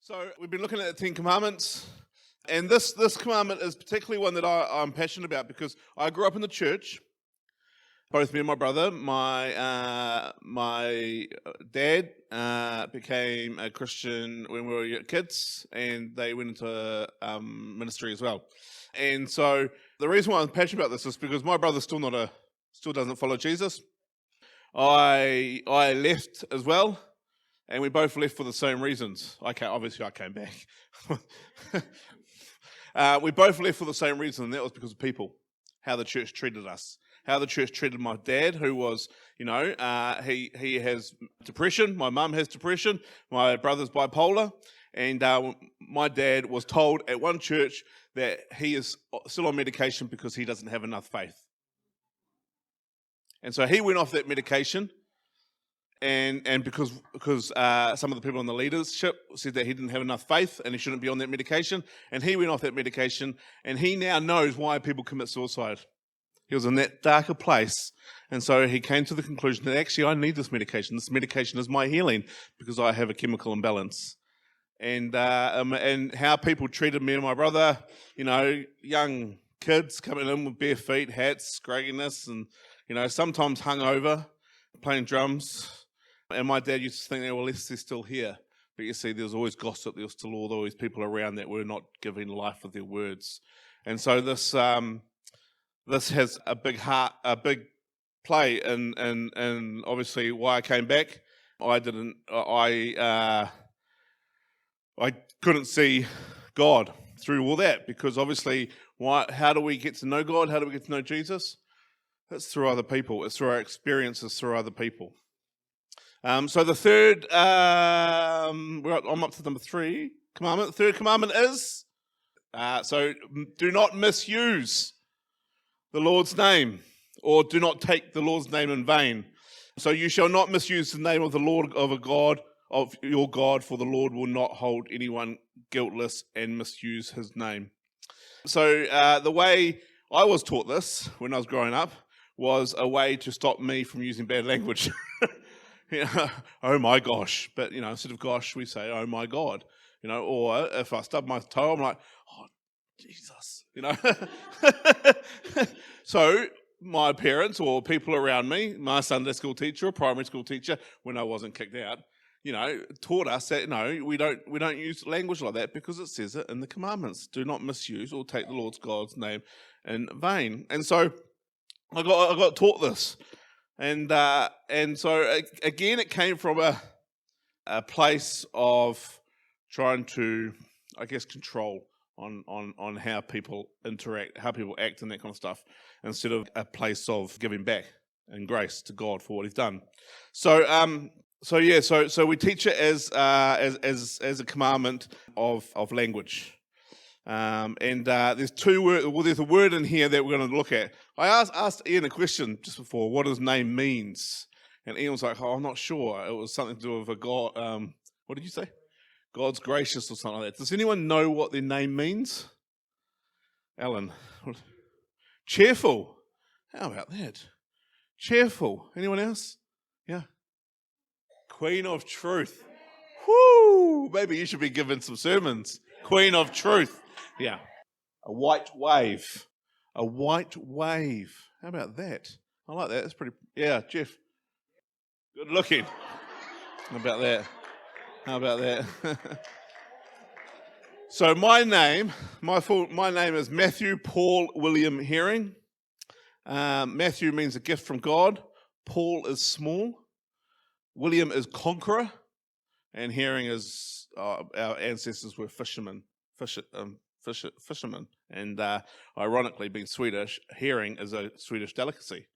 So we've been looking at the Ten Commandments, and this commandment is particularly one that I'm passionate about because I grew up in the church. Both me and my brother, my dad became a Christian when we were kids, and they went into ministry as well. And so the reason why I'm passionate about this is because my brother still doesn't follow Jesus. I left as well. And we both left for the same reasons. I came back. We both left for the same reason, and that was because of people, how the church treated us, how the church treated my dad, who was, he has depression. My mum has depression. My brother's bipolar, and my dad was told at one church that he is still on medication because he doesn't have enough faith, and so he went off that medication. And because some of the people on the leadership said that he didn't have enough faith and he shouldn't be on that medication, and he went off that medication, and he now knows why people commit suicide. He was in that darker place, and so he came to the conclusion that actually I need this medication. This medication is my healing because I have a chemical imbalance. And how people treated me and my brother, young kids coming in with bare feet, hats, scragginess, and sometimes hungover, playing drums. And my dad used to think, well, at least they're still here. But you see, there was always gossip. There was still all these people around that were not giving life with their words. And so this has a big play in obviously why I came back. I couldn't see God through all that, because obviously, how do we get to know God? How do we get to know Jesus? It's through other people. It's through our experiences through other people. So the third, I'm up to number 3 commandment. The third commandment is, so do not misuse the Lord's name, or do not take the Lord's name in vain. So you shall not misuse the name of the Lord of your God, for the Lord will not hold anyone guiltless and misuse his name. So the way I was taught this when I was growing up was a way to stop me from using bad language. Oh my gosh. But, instead of gosh, we say, oh my God. Or if I stub my toe, I'm like, oh, Jesus. So my parents or people around me, my Sunday school teacher or primary school teacher, when I wasn't kicked out, taught us that, we don't use language like that because it says it in the commandments. Do not misuse or take the Lord's God's name in vain. And so I got taught this. And so again, it came from a place of trying to, I guess, control on how people interact, how people act, and that kind of stuff, instead of a place of giving back and grace to God for what He's done. So we teach it as a commandment of language. There's 2 words. Well, there's a word in here that we're going to look at. I asked Ian a question just before, what his name means, and Ian was like, "Oh, I'm not sure." It was something to do with a God. What did you say? God's gracious or something like that. Does anyone know what their name means? Alan, cheerful. How about that? Cheerful. Anyone else? Yeah. Queen of Truth. Whoo! Maybe you should be given some sermons. Queen of Truth. Yeah. A white wave. A white wave. How about that? I like that. That's pretty. Yeah, Jeff. Good looking. How about that? So my name is Matthew Paul William Herring. Matthew means a gift from God. Paul is small. William is conqueror. And Herring is, our ancestors were fishermen. And ironically, being Swedish, herring is a Swedish delicacy.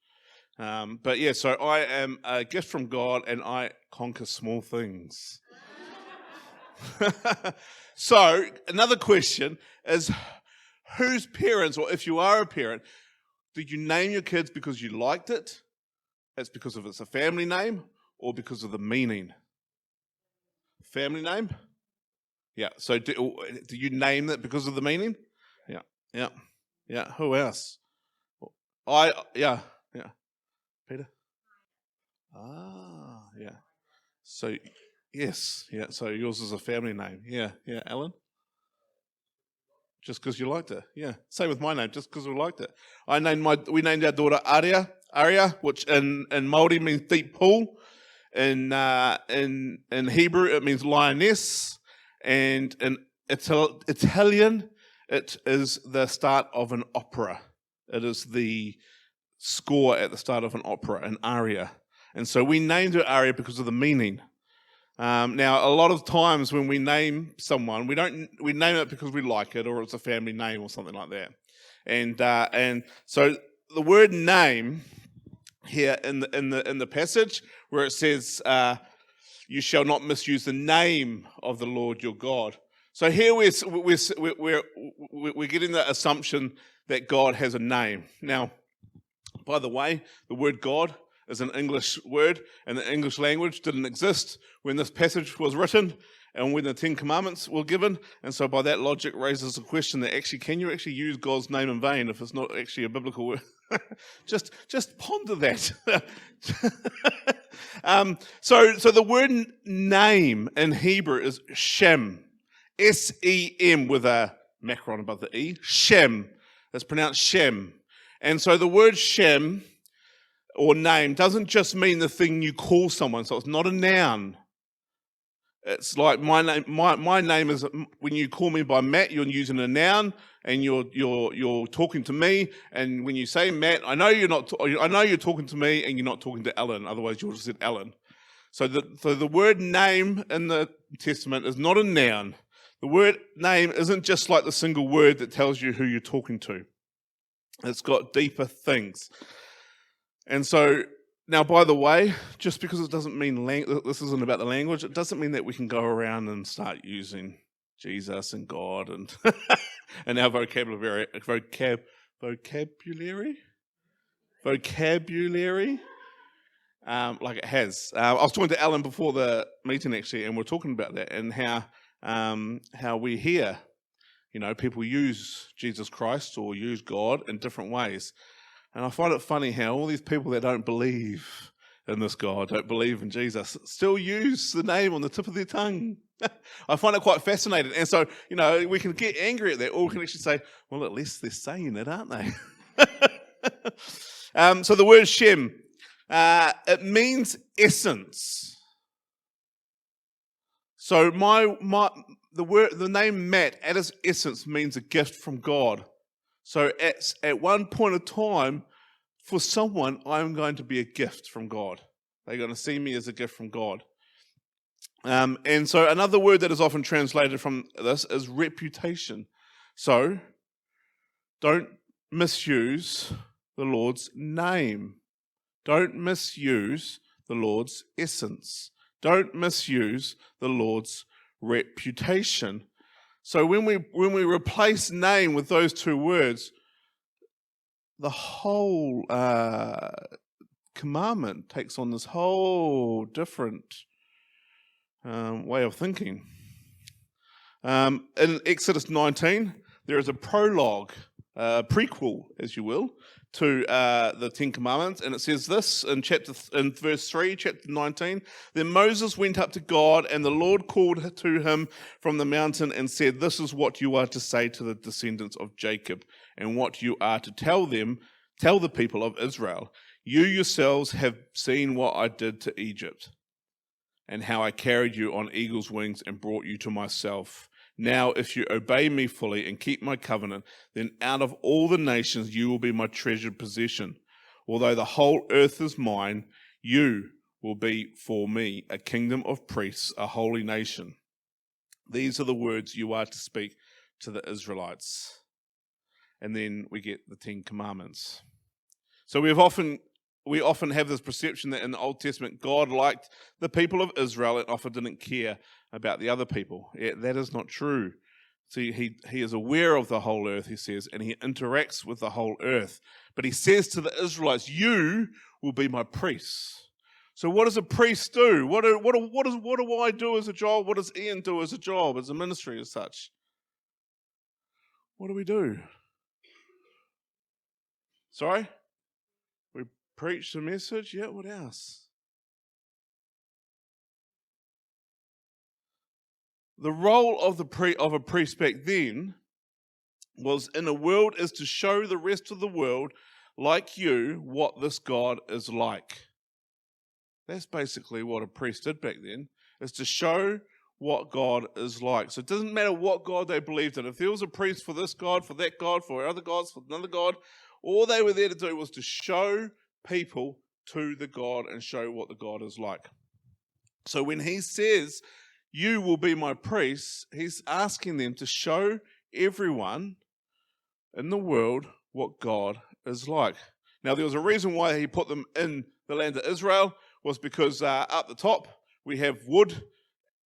So I am a gift from God, and I conquer small things. So another question is, whose parents, or if you are a parent, did you name your kids because you liked it? It's because of it's a family name, or because of the meaning? Family name? Yeah. So do you name it because of the meaning? Yeah. Who else? Yeah. Peter? Yeah. So Yes, yeah. So yours is a family name. Yeah, Alan. Just because you liked it. Yeah. Same with my name, just because we liked it. We named our daughter Aria, which in Māori means deep pool. In Hebrew it means lioness, and in Italian it is the start of an opera. It is the score at the start of an opera, an aria. And so we named her Aria because of the meaning. Now, a lot of times when we name someone, we name it because we like it, or it's a family name or something like that. And so the word name here in the passage where it says, "You shall not misuse the name of the Lord your God." So here we're getting the assumption that God has a name. Now, by the way, the word God is an English word, and the English language didn't exist when this passage was written and when the Ten Commandments were given. And so by that logic raises the question that actually, can you actually use God's name in vain if it's not actually a biblical word? just ponder that. So the word name in Hebrew is Shem, S-E-M with a macron above the E, Shem. It's pronounced Shem. And so the word Shem or name doesn't just mean the thing you call someone. So it's not a noun. It's like my name. My name is, when you call me by Matt, you're using a noun, and you're talking to me. And when you say Matt, I know you're not. I know you're talking to me, and you're not talking to Alan. Otherwise, you'll just say Alan. So the word name in the Testament is not a noun. The word name isn't just like the single word that tells you who you're talking to. It's got deeper things. And so, now, by the way, just because it doesn't mean this isn't about the language, it doesn't mean that we can go around and start using Jesus and God and and our vocabulary like it has. I was talking to Alan before the meeting actually, and we're talking about that and how we hear, people use Jesus Christ or use God in different ways. And I find it funny how all these people that don't believe in this God, don't believe in Jesus, still use the name on the tip of their tongue. I find it quite fascinating. And so, we can get angry at that, or we can actually say, well, at least they're saying it, aren't they? So the word Shem, it means essence. So the name Matt, at its essence, means a gift from God. So at one point of time, for someone, I'm going to be a gift from God. They're going to see me as a gift from God. And so another word that is often translated from this is reputation. So don't misuse the Lord's name. Don't misuse the Lord's essence. Don't misuse the Lord's reputation. So when we replace name with those two words, the whole commandment takes on this whole different way of thinking. In Exodus 19, there is a prologue, prequel, as you will, to the Ten Commandments, and it says this in verse 3, chapter 19. Then Moses went up to God, and the Lord called to him from the mountain and said, "This is what you are to say to the descendants of Jacob, and what you are to tell the people of Israel. You yourselves have seen what I did to Egypt, and how I carried you on eagle's wings and brought you to myself. Now, if you obey me fully and keep my covenant, then out of all the nations you will be my treasured possession. Although the whole earth is mine, you will be for me a kingdom of priests, a holy nation. These are the words you are to speak to the Israelites." And then we get the Ten Commandments. So we often have this perception that in the Old Testament, God liked the people of Israel and often didn't care about the other people. That is not true. See, he is aware of the whole earth, he says, and he interacts with the whole earth. But he says to the Israelites, "You will be my priests." So what does a priest do? What do I do as a job? What does Ian do as a job, as a ministry as such? What do we do? Sorry? We preach the message? Yeah, what else? The role of a priest back then was in a world is to show the rest of the world, like you, what this God is like. That's basically what a priest did back then, is to show what God is like. So it doesn't matter what God they believed in. If there was a priest for this God, for that God, for other gods, for another God, all they were there to do was to show people to the God and show what the God is like. So when he says, you will be my priests, he's asking them to show everyone in the world what God is like. Now, there was a reason why he put them in the land of Israel, was because up the top we have wood,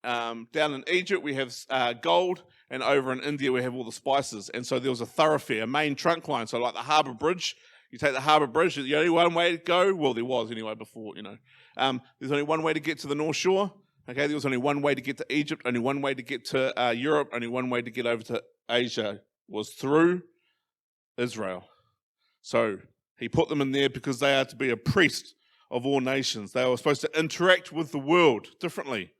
down in Egypt we have gold, and over in India we have all the spices. And so there was a thoroughfare, a main trunk line. So like the harbour bridge, you take the harbour bridge, the only one way to go, well, there was anyway before, there's only one way to get to the North Shore. Okay, there was only one way to get to Egypt, only one way to get to Europe, only one way to get over to Asia, was through Israel. So he put them in there because they are to be a priest of all nations. They were supposed to interact with the world differently.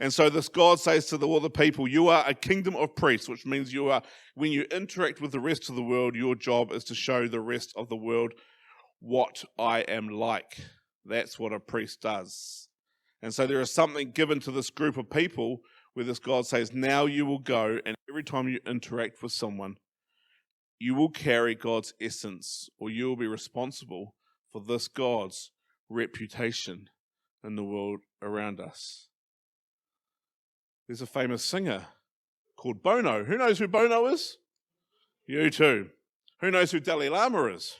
And so this God says to all the people, you are a kingdom of priests, which means you are, when you interact with the rest of the world, your job is to show the rest of the world what I am like. That's what a priest does. And so there is something given to this group of people where this God says, now you will go, and every time you interact with someone, you will carry God's essence, or you will be responsible for this God's reputation in the world around us. There's a famous singer called Bono. Who knows who Bono is? You too. Who knows who Dalai Lama is?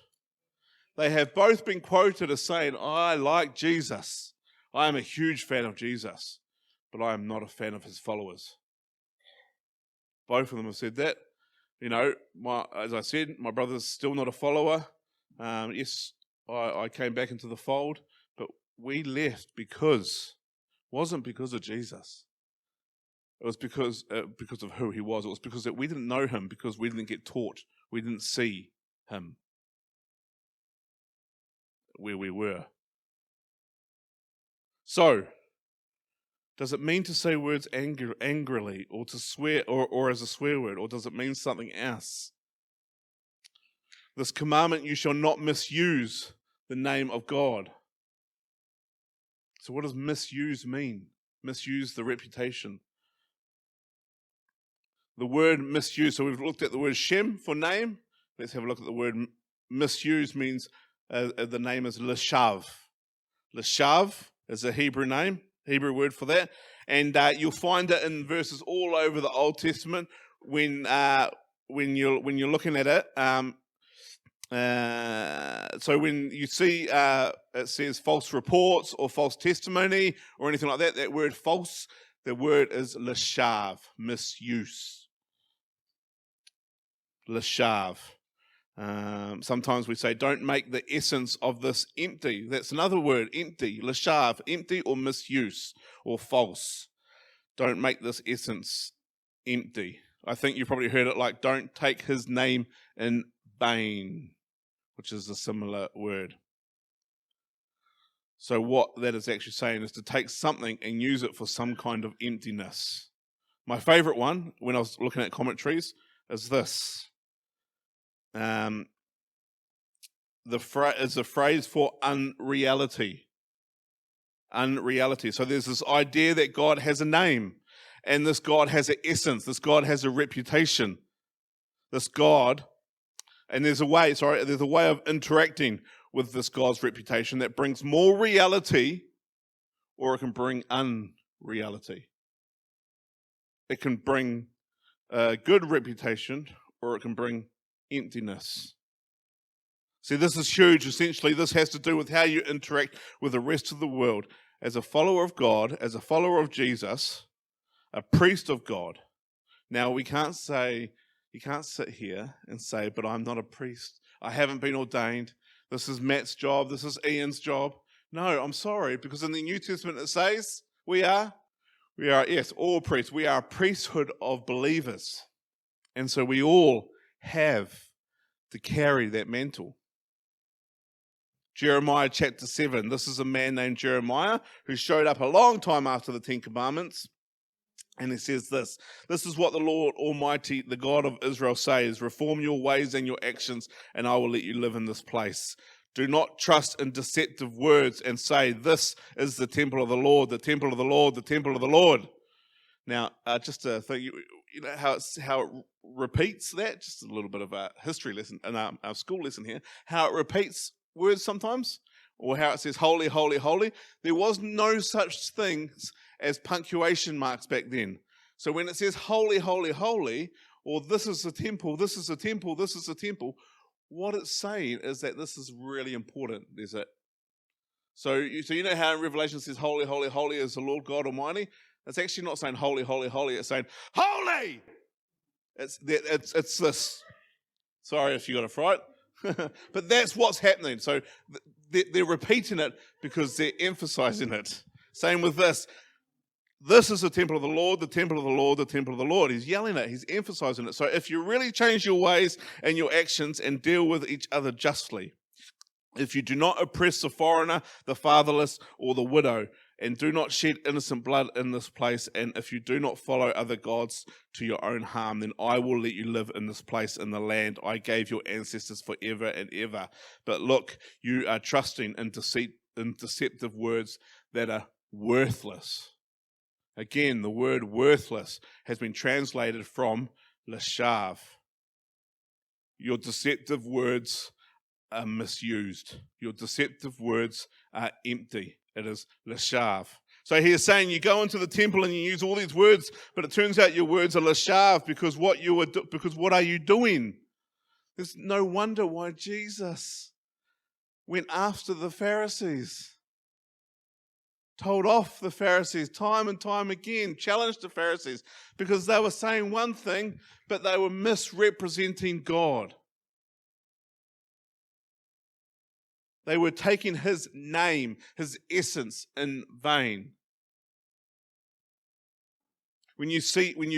They have both been quoted as saying, I like Jesus. I am a huge fan of Jesus, but I am not a fan of his followers. Both of them have said that. As I said, my brother's still not a follower. Yes, I came back into the fold, but we left wasn't because of Jesus. It was because of who he was. It was because that we didn't know him, because we didn't get taught. We didn't see him where we were. So, does it mean to say words angrily, or to swear, or as a swear word, or does it mean something else? This commandment, you shall not misuse the name of God. So what does misuse mean? Misuse the reputation. The word misuse, so we've looked at the word Shem for name. Let's have a look at the word misuse. Means the name is Leshav. Leshav is a Hebrew name, Hebrew word for that. And you'll find it in verses all over the Old Testament when you're looking at it. So when you see it says false reports or false testimony or anything like that, that word false, the word is leshav, misuse. Leshav. Sometimes we say, don't make the essence of this empty. That's another word, empty. Leshav, empty or misuse or false. Don't make this essence empty. I think you probably heard it like, don't take his name in vain, which is a similar word. So what that is actually saying is to take something and use it for some kind of emptiness. My favorite one, when I was looking at commentaries, is this. Is a phrase for unreality. Unreality. So there's this idea that God has a name, and this God has an essence. This God has a reputation. This God, and there's a way of interacting with this God's reputation that brings more reality, or it can bring unreality. It can bring a good reputation, or it can bring emptiness. See, this is huge. Essentially, this has to do with how you interact with the rest of the world. As a follower of God, as a follower of Jesus, a priest of God. Now, you can't sit here and say, but I'm not a priest. I haven't been ordained. This is Matt's job. This is Ian's job. No, I'm sorry, because in the New Testament it says we are, yes, all priests. We are a priesthood of believers. And so we all have to carry that mantle. Jeremiah chapter 7. This is a man named Jeremiah who showed up a long time after the Ten Commandments. And he says this is what the Lord Almighty, the God of Israel says, reform your ways and your actions, and I will let you live in this place. Do not trust in deceptive words and say, this is the temple of the Lord, the temple of the Lord, the temple of the Lord. Now, just to think, you know how it repeats that? Just a little bit of a history lesson, and our school lesson here, how it repeats words sometimes, or how it says holy, holy, holy. There was no such things as punctuation marks back then. So when it says holy, holy, holy, or this is the temple, this is the temple, this is the temple, what it's saying is that this is really important. There's it. So you know how in Revelation it says holy, holy, holy is the Lord God Almighty? It's actually not saying holy, holy, holy. It's saying holy. It's this. Sorry if you got a fright. But that's what's happening. So they're repeating it because they're emphasizing it. Same with this. This is the temple of the Lord, the temple of the Lord, the temple of the Lord. He's yelling it. He's emphasizing it. So if you really change your ways and your actions and deal with each other justly, if you do not oppress the foreigner, the fatherless, or the widow, and do not shed innocent blood in this place, and if you do not follow other gods to your own harm, then I will let you live in this place in the land I gave your ancestors forever and ever. But look, you are trusting in deceptive words that are worthless. Again, the word worthless has been translated from lashav. Your deceptive words are misused. Your deceptive words are empty. It is lashav. So he is saying you go into the temple and you use all these words, but it turns out your words are lashav because what are you doing? There's no wonder why Jesus went after the Pharisees. Told off the Pharisees time and time again, challenged the Pharisees because they were saying one thing, but they were misrepresenting God. They were taking his name, his essence in vain. When you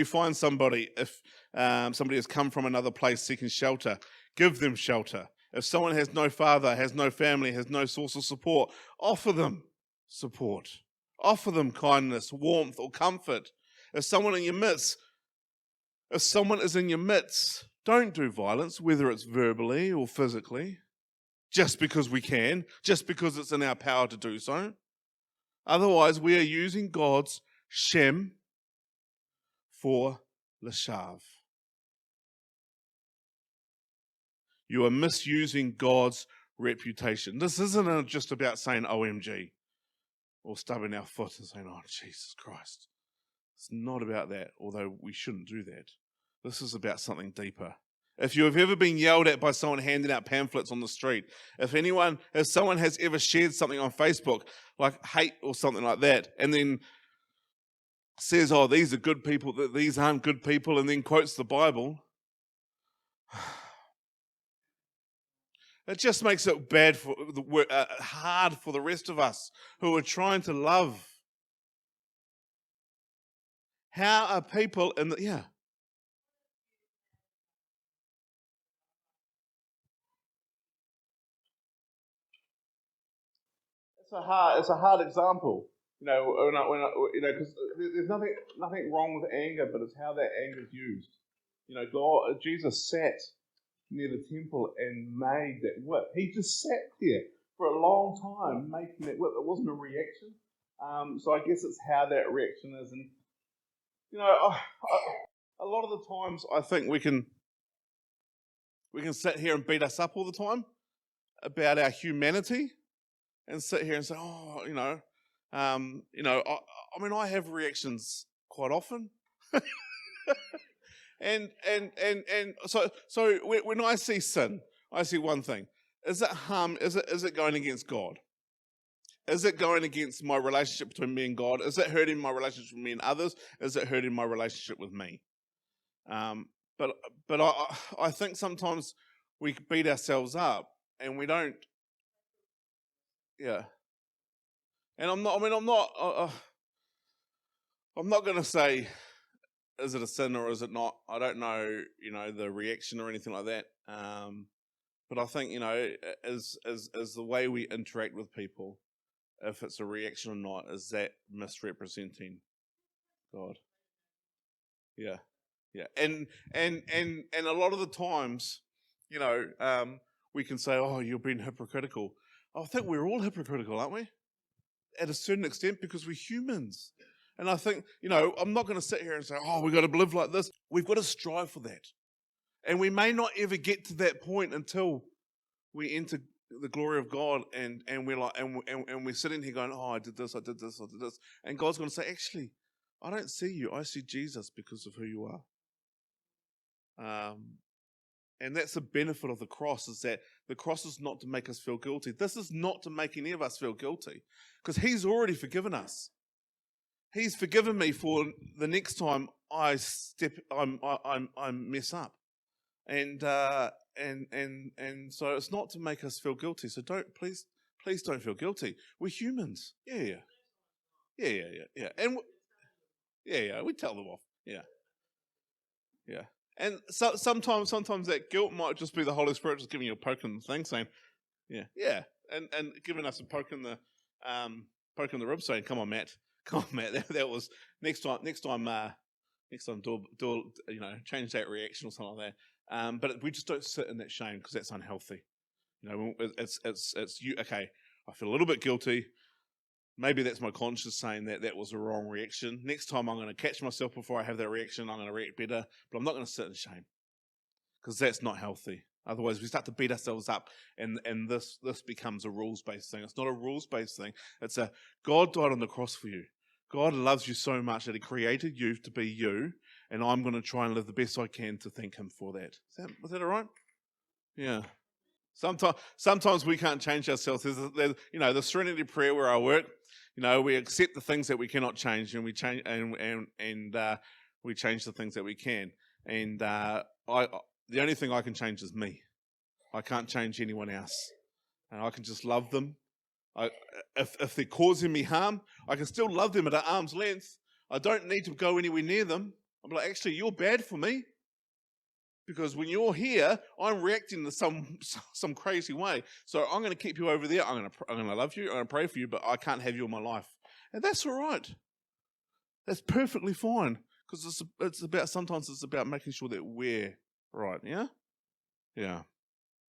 find somebody, if somebody has come from another place seeking shelter, give them shelter. If someone has no father, has no family, has no source of support, offer them support. Offer them kindness, warmth, or comfort. If someone is in your midst, don't do violence, whether it's verbally or physically, just because we can, just because it's in our power to do so. Otherwise, we are using God's Shem for Lashav. You are misusing God's reputation. This isn't just about saying OMG or stubbing our foot and saying, oh, Jesus Christ. It's not about that, although we shouldn't do that. This is about something deeper. If you have ever been yelled at by someone handing out pamphlets on the street, if someone has ever shared something on Facebook, like hate or something like that, and then says, oh, these are good people, these aren't good people, and then quotes the Bible, it just makes it hard for the rest of us who are trying to love. How are people in the... Yeah. It's a hard example, because there's nothing wrong with anger, but it's how that anger is used. Jesus sat near the temple and made that whip. He just sat there for a long time making that whip. It wasn't a reaction. So I guess it's how that reaction is. And a lot of the times I think we can sit here and beat us up all the time about our humanity. And sit here and say, I have reactions quite often, and so when I see sin, I see one thing: is it harm? Is it going against God? Is it going against my relationship between me and God? Is it hurting my relationship with me and others? Is it hurting my relationship with me? But I think sometimes we beat ourselves up and we don't. Yeah. And I'm not going to say, is it a sin or is it not? I don't know, the reaction or anything like that. But I think, is the way we interact with people, if it's a reaction or not, is that misrepresenting God? Yeah, yeah, and a lot of the times, we can say, "Oh, you're being hypocritical." I think we're all hypocritical, aren't we? At a certain extent, because we're humans. And I think, I'm not going to sit here and say, "Oh, we've got to live like this." We've got to strive for that, and we may not ever get to that point until we enter the glory of God, and we're like, and we're sitting here going, "Oh, I did this, I did this, I did this," and God's going to say, "Actually, I don't see you. I see Jesus because of who you are." And that's the benefit of the cross, is that the cross is not to make us feel guilty. This is not to make any of us feel guilty, because He's already forgiven us. He's forgiven me for the next time I mess up, and so it's not to make us feel guilty. So please don't feel guilty. We're humans. Yeah. And we tell them off. Yeah. And so sometimes that guilt might just be the Holy Spirit just giving you a poke in the thing, saying, yeah, and giving us a poke in the ribs, saying, "Come on, Matt, that was next time, do change that reaction or something like that." But we just don't sit in that shame, because that's unhealthy. It's you. Okay, I feel a little bit guilty. Maybe that's my conscience saying that was a wrong reaction. Next time I'm going to catch myself before I have that reaction. I'm going to react better, but I'm not going to sit in shame, because that's not healthy. Otherwise, we start to beat ourselves up, and this becomes a rules-based thing. It's not a rules-based thing. It's a God died on the cross for you. God loves you so much that He created you to be you, and I'm going to try and live the best I can to thank Him for that. Was that all right? Yeah. Sometimes we can't change ourselves. There's the Serenity Prayer where I work. We accept the things that we cannot change, and we change we change the things that we can. And the only thing I can change is me. I can't change anyone else, and I can just love them. If they're causing me harm, I can still love them at an arm's length. I don't need to go anywhere near them. I'm like, "Actually, you're bad for me, because when you're here, I'm reacting to some crazy way. So I'm going to keep you over there. I'm going to love you. I'm going to pray for you, but I can't have you in my life." And that's all right. That's perfectly fine, because sometimes it's about making sure that we're right. Yeah. Yeah.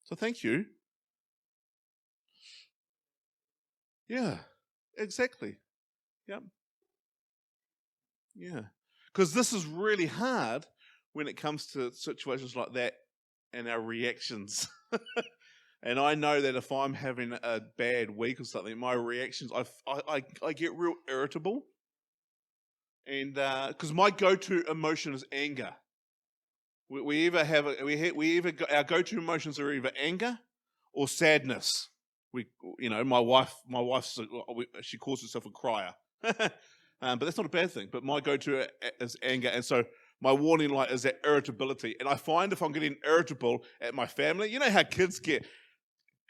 So thank you. Yeah. Exactly. Yep. Yeah. Because this is really hard when it comes to situations like that and our reactions. And I know that if I'm having a bad week or something, my reactions, I get real irritable, and because my go-to emotion is anger. Our go-to emotions are either anger or sadness. My wife, she calls herself a crier, but that's not a bad thing. But my go-to is anger, and so my warning light is that irritability. And I find if I'm getting irritable at my family, you know how kids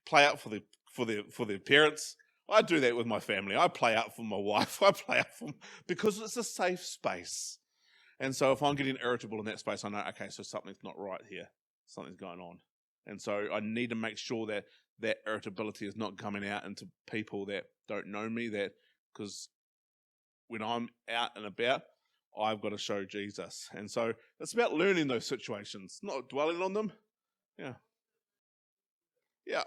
play out for their parents. I do that with my family. I play out for my wife. I play out for because it's a safe space. And so if I'm getting irritable in that space, I know, okay, so something's not right here. Something's going on. And so I need to make sure that irritability is not coming out into people that don't know me, because when I'm out and about, I've got to show Jesus. And so it's about learning those situations, not dwelling on them. Yeah. Yeah.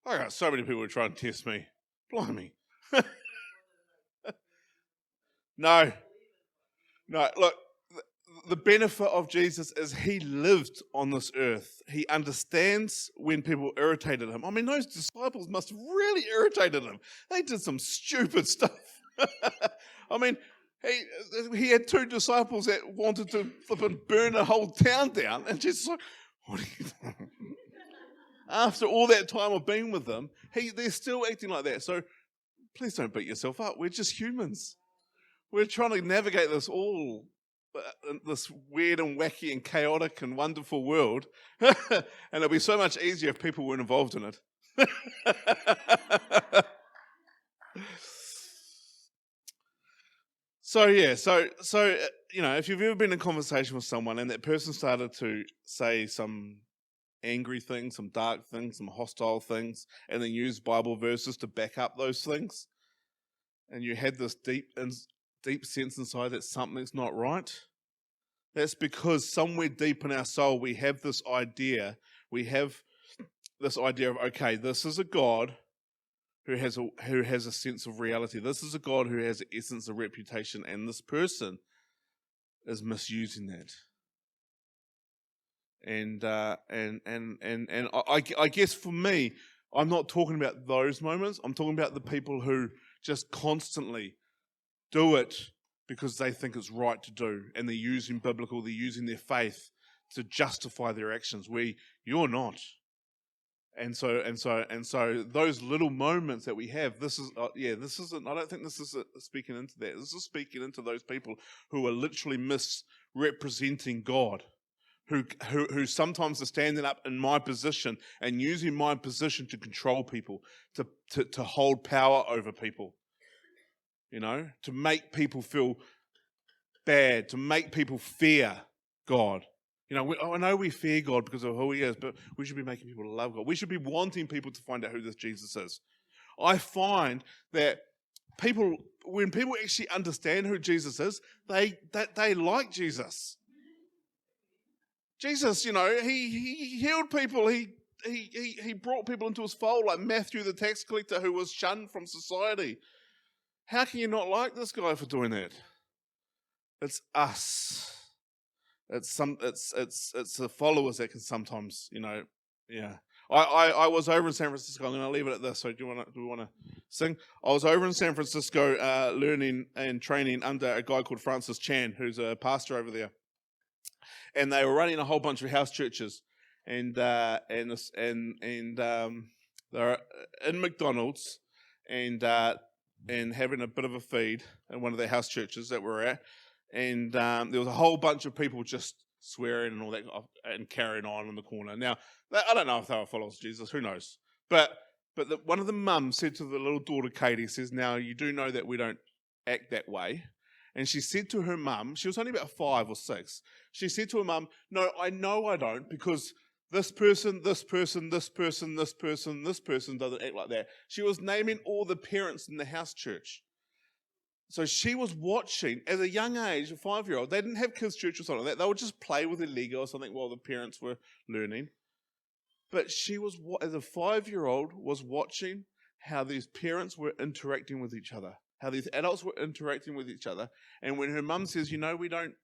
I got so many people who try and test me. Blimey. No. Look, the benefit of Jesus is He lived on this earth. He understands when people irritated Him. I mean, those disciples must have really irritated Him. They did some stupid stuff. I mean, he had two disciples that wanted to flip and burn a whole town down, and Jesus like, "What are you doing?" After all that time of being with them, they're still acting like that. So please don't beat yourself up. We're just humans. We're trying to navigate this weird and wacky and chaotic and wonderful world. And it'd be so much easier if people weren't involved in it. So if you've ever been in conversation with someone and that person started to say some angry things, some dark things, some hostile things, and then use Bible verses to back up those things, and you had this deep sense inside that something's not right, That's because somewhere deep in our soul we have this idea. We have this idea of, okay, this is a God who has a sense of reality. This is a God who has an essence of reputation, and this person is misusing that. And I guess for me, I'm not talking about those moments. I'm talking about the people who just constantly do it because they think it's right to do, and they're using they're using their faith to justify their actions. You're not. And so those little moments that we have, this isn't, I don't think this is speaking into that. This is speaking into those people who are literally misrepresenting God, who sometimes are standing up in my position and using my position to control people, to hold power over people, to make people feel bad, to make people fear God. I know we fear God because of who he is, but we should be making people love God. We should be wanting people to find out who this Jesus is. I find that when people actually understand who Jesus is, they like Jesus. Jesus, he healed people. He brought people into his fold, like Matthew the tax collector, who was shunned from society. How can you not like this guy for doing that? It's us. It's the followers that can sometimes, yeah. I was over in San Francisco. I'm going to leave it at this. So do we want to sing? I was over in San Francisco learning and training under a guy called Francis Chan, who's a pastor over there. And they were running a whole bunch of house churches, and they're in McDonald's and having a bit of a feed in one of their house churches that we're at. And there was a whole bunch of people just swearing and all that and carrying on in the corner. Now, I don't know if they were followers of Jesus. Who knows? But one of the mums said to the little daughter, Katie, says, now, you do know that we don't act that way. And she said to her mum, she was only about 5 or 6, she said to her mum, no, I know I don't, because this person, this person, this person, this person, this person doesn't act like that. She was naming all the parents in the house church. So she was watching, at a young age, a 5-year-old, they didn't have kids' church or something like that. They would just play with their Lego or something while the parents were learning. But she was, as a 5-year-old, was watching how these parents were interacting with each other, how these adults were interacting with each other. And when her mum says, we don't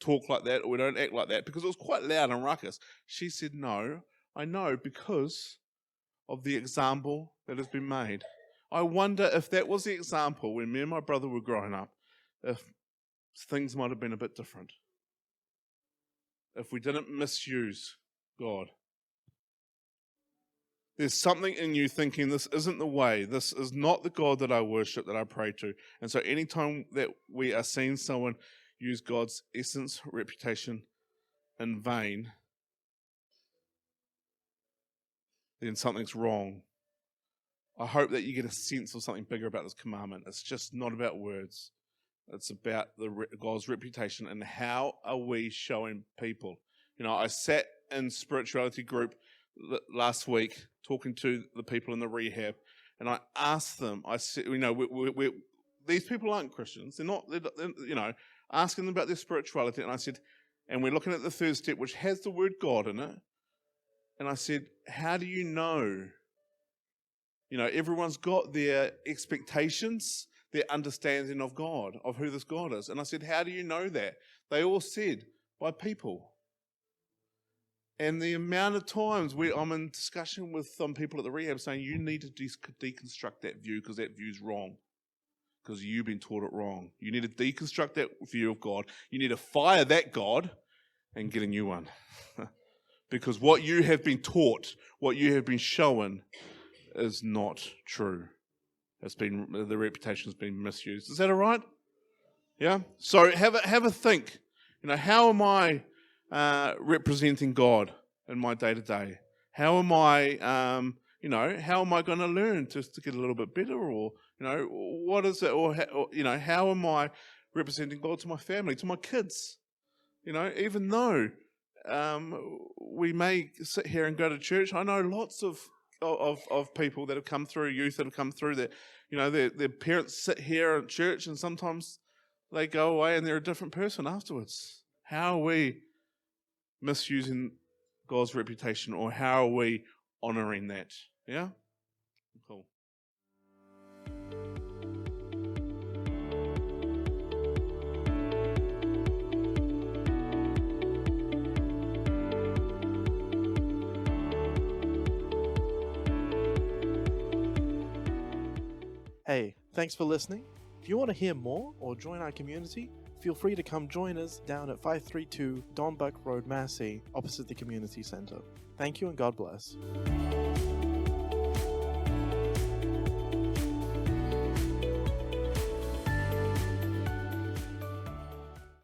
talk like that or we don't act like that, because it was quite loud and ruckus, she said, no, I know, because of the example that has been made. I wonder if that was the example when me and my brother were growing up, if things might have been a bit different. If we didn't misuse God. There's something in you thinking, this isn't the way, this is not the God that I worship, that I pray to. And so anytime that we are seeing someone use God's essence, reputation in vain, then something's wrong. I hope that you get a sense of something bigger about this commandment. It's just not about words. It's about God's reputation and how are we showing people. I sat in spirituality group last week talking to the people in the rehab, and I asked them, I said, these people aren't Christians. They're not, asking them about their spirituality. And I said, and we're looking at the third step, which has the word God in it. And I said, how do you know? Everyone's got their expectations, their understanding of God, of who this God is. And I said, how do you know that? They all said, by people. And the amount of times where I'm in discussion with some people at the rehab saying, you need to deconstruct that view because that view's wrong. Because you've been taught it wrong. You need to deconstruct that view of God. You need to fire that God and get a new one. Because what you have been taught, what you have been shown, is not true. The reputation has been misused. Is that all right? Yeah. So have a think. How am I representing God in my day to day? How am I, how am I going to learn just to get a little bit better? Or what is it? Or how am I representing God to my family, to my kids? Even though we may sit here and go to church, I know lots of people that have come through, youth that have come through that, their parents sit here at church and sometimes they go away and they're a different person afterwards. How are we misusing God's reputation, or how are we honoring that? Yeah? Cool. Hey, thanks for listening. If you want to hear more or join our community, feel free to come join us down at 532 Donbuck Road, Massey, opposite the community centre. Thank you and God bless.